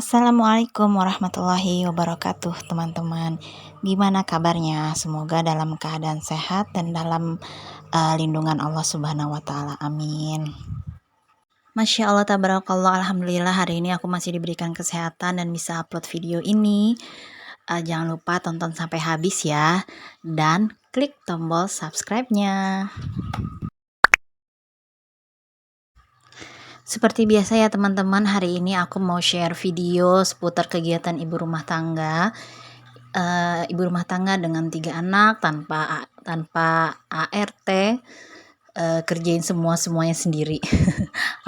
Assalamualaikum warahmatullahi wabarakatuh, teman-teman. Gimana kabarnya? Semoga dalam keadaan sehat dan dalam lindungan Allah Subhanahu wa Ta'ala. Amin. Masya Allah, tabarakallah, alhamdulillah, hari ini aku masih diberikan kesehatan dan bisa upload video ini. Jangan lupa tonton sampai habis ya, dan klik tombol subscribe-nya. Seperti biasa ya teman-teman, hari ini aku mau share video seputar kegiatan ibu rumah tangga. Ibu rumah tangga dengan 3 anak tanpa ART, kerjain semuanya sendiri.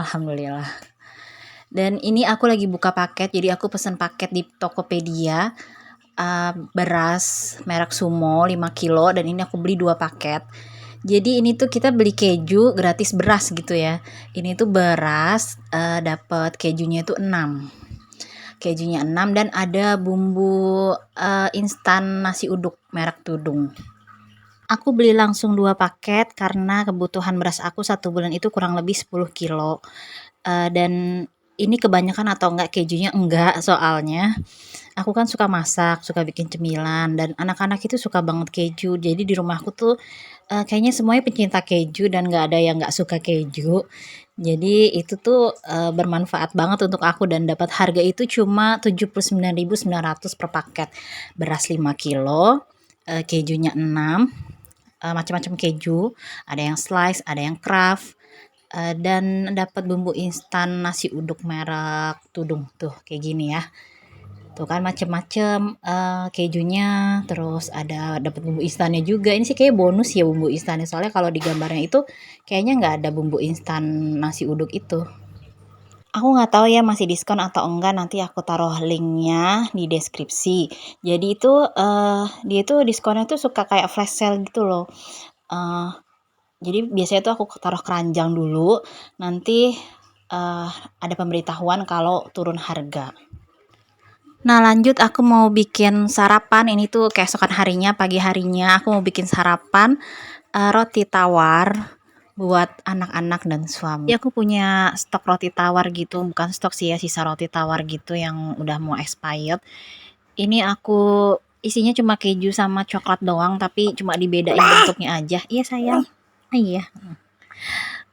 Alhamdulillah. Dan ini aku lagi buka paket, jadi aku pesan paket di Tokopedia, beras merek Sumo 5 kilo, dan ini aku beli 2 paket. Jadi ini tuh kita beli keju gratis beras gitu ya. Ini tuh beras, dapat kejunya itu 6. Kejunya 6 dan ada bumbu instan nasi uduk merek Tudung. Aku beli langsung 2 paket karena kebutuhan beras aku 1 bulan itu kurang lebih 10 kilo. Dan ini kebanyakan atau enggak kejunya enggak, soalnya aku kan suka masak, suka bikin cemilan, dan anak-anak itu suka banget keju. Jadi di rumahku tuh kayaknya semuanya pencinta keju dan nggak ada yang nggak suka keju. Jadi itu tuh bermanfaat banget untuk aku, dan dapat harga itu cuma 79.900 per paket. Beras 5 kilo, kejunya 6, macam-macam keju, ada yang slice, ada yang craft, dan dapat bumbu instan nasi uduk merek Tudung tuh kayak gini ya. Tuh kan macem-macem kejunya, terus ada dapat bumbu instannya juga. Ini sih kayak bonus ya bumbu instannya, soalnya kalau di gambarnya itu kayaknya nggak ada bumbu instan nasi uduk itu. Aku nggak tahu ya masih diskon atau enggak, nanti aku taruh linknya di deskripsi. Jadi itu dia tuh diskonnya tuh suka kayak flash sale gitu loh. Jadi biasanya tuh aku taruh keranjang dulu, nanti ada pemberitahuan kalau turun harga. Nah lanjut, aku mau bikin sarapan. Ini tuh keesokan harinya, pagi harinya aku mau bikin sarapan roti tawar buat anak-anak dan suami. Aku punya stok roti tawar gitu, bukan stok sih ya, sisa roti tawar gitu yang udah mau expired. Ini aku isinya cuma keju sama coklat doang, tapi cuma dibedain bentuknya aja. Iya sayang. Iya.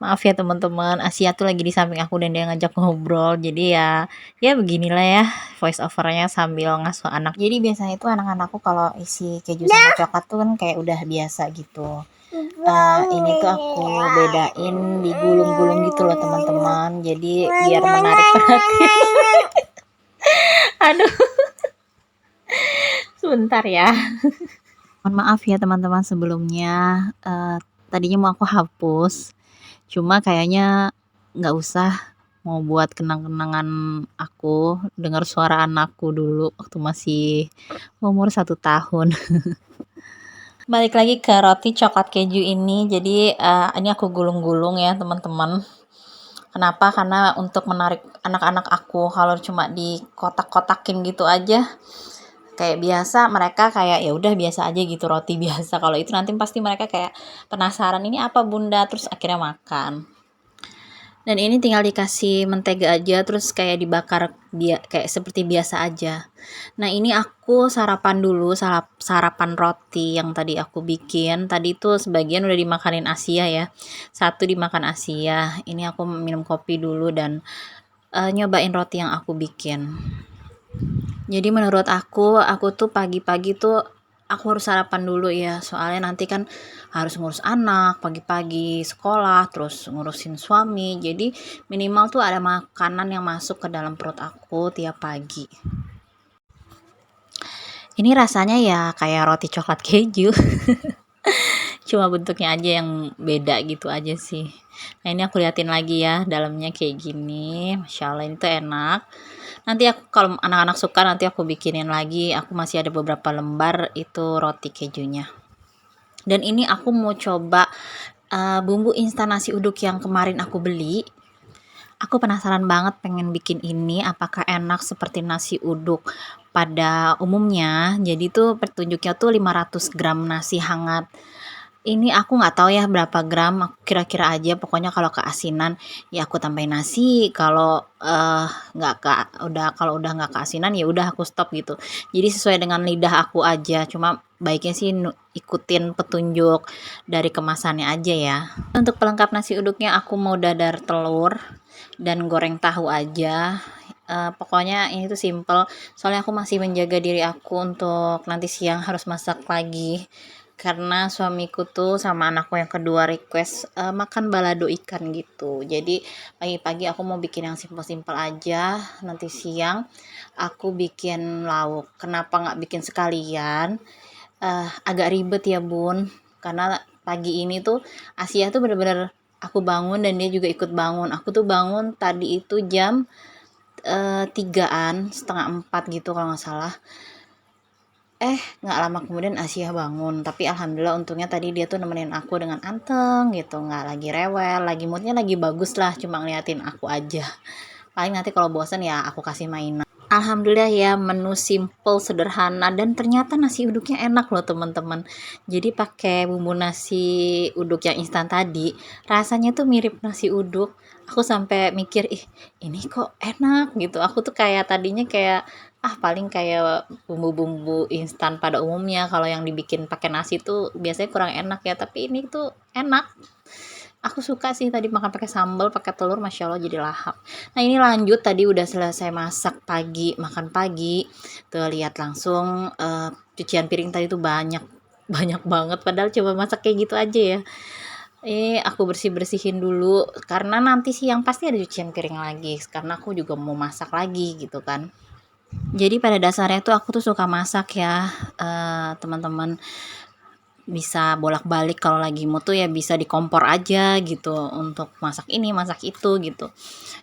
Maaf ya teman-teman, Asia tuh lagi di samping aku dan dia ngajak ngobrol. Jadi ya beginilah ya voice overnya sambil ngasuh anak. Jadi biasanya itu anak-anakku kalau isi keju sama coklat tuh kan kayak udah biasa gitu. Ini tuh aku bedain digulung-gulung gitu loh teman-teman. Jadi biar menarik perhatian. Aduh, sebentar ya. Mohon maaf ya teman-teman sebelumnya. Tadinya mau aku hapus, cuma kayaknya nggak usah, mau buat kenang-kenangan aku dengar suara anakku dulu waktu masih umur 1 tahun. Balik lagi ke roti coklat keju ini. Jadi ini aku gulung-gulung ya teman-teman. Kenapa? Karena untuk menarik anak-anak aku. Kalau cuma di kotak-kotakin gitu aja kayak biasa, mereka kayak ya udah biasa aja gitu, roti biasa. Kalau itu nanti pasti mereka kayak penasaran, ini apa bunda, terus akhirnya makan. Dan ini tinggal dikasih mentega aja, terus kayak dibakar kayak seperti biasa aja. Nah ini aku sarapan dulu, sarapan roti yang tadi aku bikin. Tadi tuh sebagian udah dimakanin Asia ya, 1 dimakan Asia. Ini aku minum kopi dulu dan nyobain roti yang aku bikin. Jadi menurut aku tuh pagi-pagi tuh aku harus sarapan dulu ya, soalnya nanti kan harus ngurus anak pagi-pagi sekolah, terus ngurusin suami. Jadi minimal tuh ada makanan yang masuk ke dalam perut aku tiap pagi. Ini rasanya ya kayak roti coklat keju. Cuma bentuknya aja yang beda gitu aja sih. Nah ini aku liatin lagi ya, dalamnya kayak gini. Masya Allah ini tuh enak. Nanti aku kalau anak-anak suka nanti aku bikinin lagi. Aku masih ada beberapa lembar itu roti kejunya. Dan ini aku mau coba bumbu instan nasi uduk yang kemarin aku beli. Aku penasaran banget pengen bikin ini, apakah enak seperti nasi uduk pada umumnya. Jadi tuh petunjuknya tuh 500 gram nasi hangat Ini aku nggak tahu ya berapa gram, aku kira-kira aja pokoknya kalau keasinan ya aku tambahin nasi, kalau, nggak ke kalau udah nggak keasinan ya udah aku stop gitu. Jadi sesuai dengan lidah aku aja, cuma baiknya sih ikutin petunjuk dari kemasannya aja ya. Untuk pelengkap nasi uduknya aku mau dadar telur dan goreng tahu aja, pokoknya ini tuh simple, soalnya aku masih menjaga diri aku untuk nanti siang harus masak lagi. Karena suamiku tuh sama anakku yang kedua request, makan balado ikan gitu. Jadi pagi-pagi aku mau bikin yang simpel-simpel aja, nanti siang aku bikin lauk. Kenapa nggak bikin sekalian? Agak ribet ya Bun, karena pagi ini tuh Asia tuh bener-bener aku bangun dan dia juga ikut bangun. Aku tuh bangun tadi itu jam 3-an, setengah 4 gitu kalau nggak salah. Nggak lama kemudian Asia bangun, tapi alhamdulillah untungnya tadi dia tuh nemenin aku dengan anteng gitu, nggak lagi rewel, lagi moodnya lagi bagus lah, cuma ngeliatin aku aja. Paling nanti kalau bosan ya aku kasih mainan. Alhamdulillah ya, menu simple, sederhana, dan ternyata nasi uduknya enak loh teman-teman. Jadi pakai bumbu nasi uduk yang instan tadi, rasanya tuh mirip nasi uduk. Aku sampai mikir, ih ini kok enak gitu. Aku tuh kayak tadinya kayak, paling kayak bumbu-bumbu instan pada umumnya. Kalau yang dibikin pakai nasi tuh biasanya kurang enak ya, tapi ini tuh enak. Aku suka sih tadi makan pakai sambal, pakai telur, masya Allah jadi lahap. Nah ini lanjut tadi udah selesai masak pagi, makan pagi. Tuh lihat langsung cucian piring tadi tuh banyak banyak banget. Padahal coba masak kayak gitu aja ya. Aku bersih-bersihin dulu karena nanti siang pasti ada cucian piring lagi. Karena aku juga mau masak lagi gitu kan. Jadi pada dasarnya tuh aku tuh suka masak ya, teman-teman. Bisa bolak-balik kalau lagi mood tuh ya bisa di kompor aja gitu untuk masak ini masak itu gitu.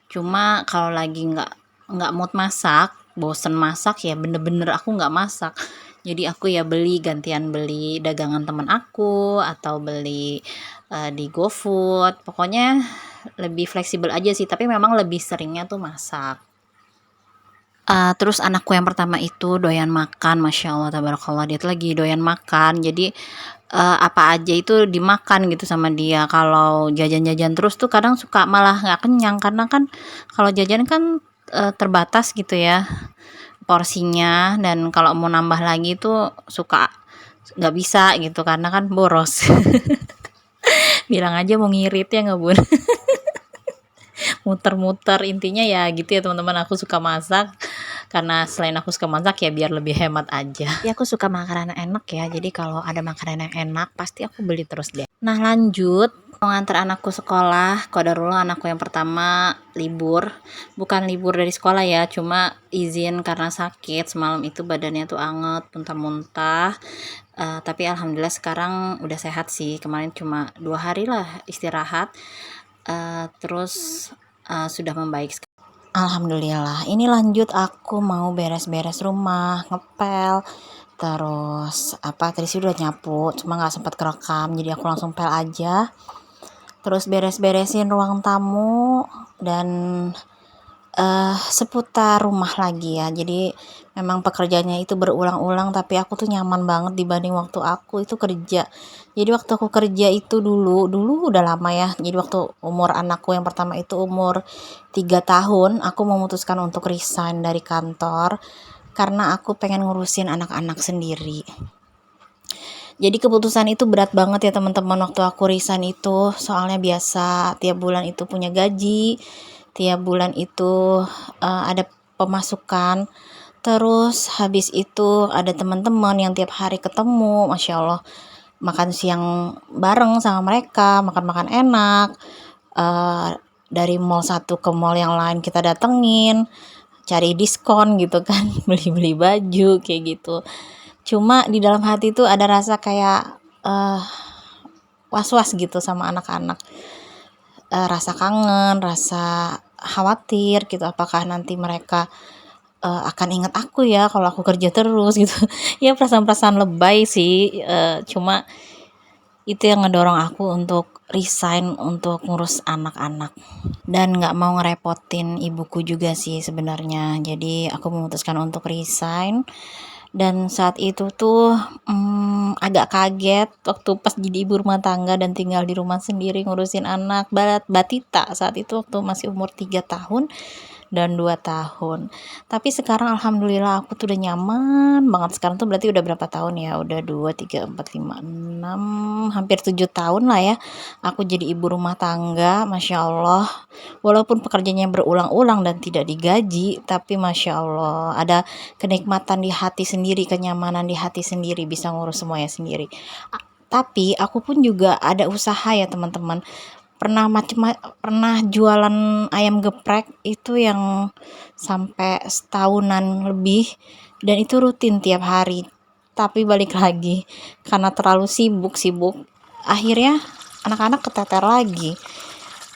Cuma kalau lagi nggak mood masak, bosen masak ya bener-bener aku nggak masak. Jadi aku ya beli gantian beli dagangan temen aku atau beli di GoFood. Pokoknya lebih fleksibel aja sih, tapi memang lebih seringnya tuh masak. Terus anakku yang pertama itu doyan makan, masya Allah tabarakallah, dia tuh lagi doyan makan, jadi apa aja itu dimakan gitu sama dia. Kalau jajan-jajan terus tuh kadang suka malah nggak kenyang, karena kan kalau jajan kan terbatas gitu ya porsinya, dan kalau mau nambah lagi tuh suka nggak bisa gitu karena kan boros. Bilang aja mau ngirit ya nggak Bun. Muter-muter, intinya ya gitu ya teman-teman, aku suka masak karena selain aku suka masak ya biar lebih hemat aja ya. Aku suka makanan enak ya, jadi kalau ada makanan yang enak pasti aku beli terus deh. Nah lanjut, mau nganter anakku sekolah. Qadarullah anakku yang pertama libur, bukan libur dari sekolah ya, cuma izin karena sakit. Semalam itu badannya tuh anget, muntah-muntah. Tapi alhamdulillah sekarang udah sehat sih. Kemarin cuma 2 hari lah istirahat, terus sudah membaik. Alhamdulillah. Ini lanjut aku mau beres-beres rumah, ngepel, terus tadi sih udah nyapu, cuma nggak sempat kerekam, jadi aku langsung pel aja. Terus beres-beresin ruang tamu dan seputar rumah lagi ya. Jadi memang pekerjaannya itu berulang-ulang, tapi aku tuh nyaman banget dibanding waktu aku itu kerja. Jadi waktu aku kerja itu dulu udah lama ya. Jadi waktu umur anakku yang pertama itu umur 3 tahun, aku memutuskan untuk resign dari kantor karena aku pengen ngurusin anak-anak sendiri. Jadi keputusan itu berat banget ya teman-teman waktu aku resign itu, soalnya biasa tiap bulan itu punya gaji, tiap bulan itu ada pemasukan, terus habis itu ada teman-teman yang tiap hari ketemu, masya Allah, makan siang bareng sama mereka, makan-makan enak, dari mall satu ke mall yang lain kita datengin, cari diskon gitu kan, beli-beli baju kayak gitu. Cuma di dalam hati tuh ada rasa kayak was-was gitu sama anak-anak, rasa kangen, rasa khawatir gitu, apakah nanti mereka akan ingat aku ya kalau aku kerja terus gitu. Ya perasaan-perasaan lebay sih, cuma itu yang ngedorong aku untuk resign untuk ngurus anak-anak dan nggak mau ngerepotin ibuku juga sih sebenarnya. Jadi aku memutuskan untuk resign Dan saat itu tuh agak kaget waktu pas jadi ibu rumah tangga dan tinggal di rumah sendiri ngurusin anak batita saat itu waktu masih umur 3 tahun dan 2 tahun. Tapi sekarang alhamdulillah aku tuh udah nyaman banget. Sekarang tuh berarti udah berapa tahun ya? Udah 2 3 4 5 6 hampir 7 tahun lah ya. Aku jadi ibu rumah tangga, Masya Allah. Walaupun pekerjaannya berulang-ulang dan tidak digaji, tapi Masya Allah ada kenikmatan di hati sendiri, kenyamanan di hati sendiri, bisa ngurus semuanya sendiri. Tapi aku pun juga ada usaha ya teman-teman. Pernah jualan ayam geprek itu yang sampai setahunan lebih, dan itu rutin tiap hari. Tapi balik lagi karena terlalu sibuk akhirnya anak-anak keteter lagi,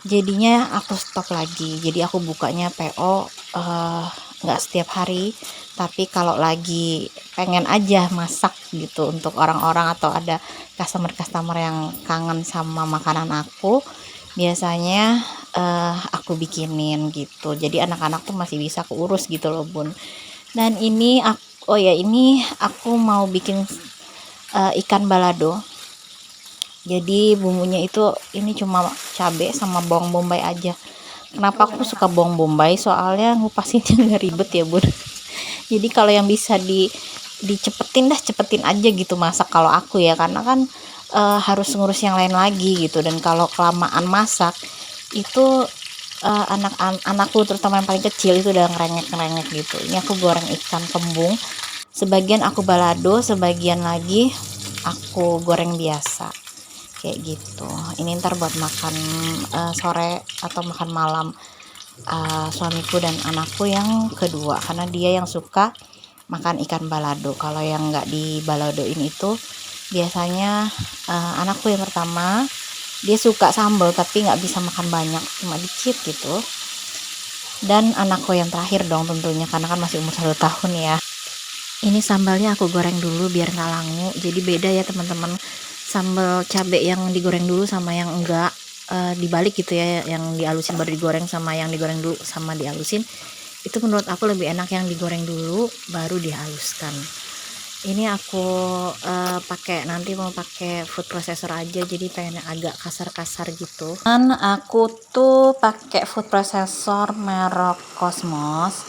jadinya aku stop lagi. Jadi aku bukanya PO nggak setiap hari, tapi kalau lagi pengen aja masak gitu untuk orang-orang atau ada customer yang kangen sama makanan aku, biasanya aku bikinin gitu. Jadi anak-anak tuh masih bisa keurus gitu loh bun. Dan ini ini aku mau bikin ikan balado. Jadi bumbunya itu ini cuma cabai sama bawang bombay aja. Kenapa aku suka bawang bombay? Soalnya ngupasinnya nggak ribet ya bun. Jadi kalau yang bisa cepetin aja gitu masak kalau aku ya, karena kan harus ngurus yang lain lagi gitu. Dan kalau kelamaan masak itu anakku terutama yang paling kecil itu udah ngerengek gitu. Ini aku goreng ikan kembung, sebagian aku balado, sebagian lagi aku goreng biasa kayak gitu. Ini ntar buat makan sore atau makan malam suamiku dan anakku yang kedua, karena dia yang suka makan ikan balado. Kalau yang nggak di baladoin itu biasanya anakku yang pertama, dia suka sambal tapi nggak bisa makan banyak, cuma dikit gitu. Dan anakku yang terakhir dong tentunya, karena kan masih umur 1 tahun ya. Ini sambalnya aku goreng dulu biar nggak langu. Jadi beda ya teman-teman, sambal cabai yang digoreng dulu sama yang enggak, dibalik gitu ya, yang dihalusin baru digoreng sama yang digoreng dulu sama dihalusin. Itu menurut aku lebih enak yang digoreng dulu baru dihaluskan. Ini aku nanti mau pakai food processor aja, jadi pengen agak kasar-kasar gitu. Dan aku tuh pakai food processor merek Cosmos.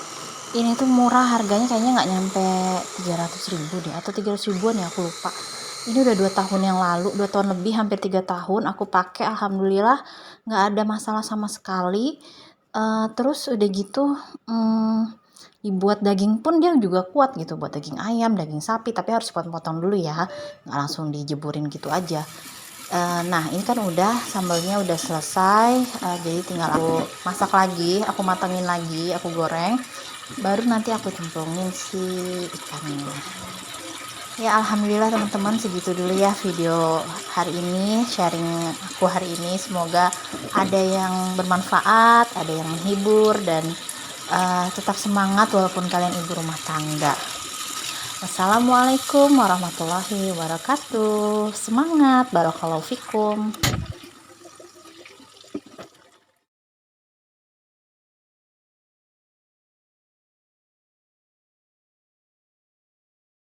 Ini tuh murah, harganya kayaknya nggak nyampe 300.000 deh, atau 300 ribuan ya, aku lupa. Ini udah 2 tahun yang lalu, 2 tahun lebih, hampir 3 tahun aku pakai, alhamdulillah nggak ada masalah sama sekali. Terus udah gitu dibuat daging pun dia juga kuat gitu, buat daging ayam, daging sapi, tapi harus potong dulu ya, nggak langsung dijeburin gitu aja. Nah ini kan udah sambalnya udah selesai, jadi tinggal aku masak lagi, aku matangin lagi, aku goreng, baru nanti aku cemplungin si ikannya. Ya alhamdulillah teman-teman, segitu dulu ya video hari ini, sharing aku hari ini. Semoga ada yang bermanfaat, ada yang menghibur, dan tetap semangat walaupun kalian ibu rumah tangga. Wassalamualaikum warahmatullahi wabarakatuh. Semangat, barakallahu fikum.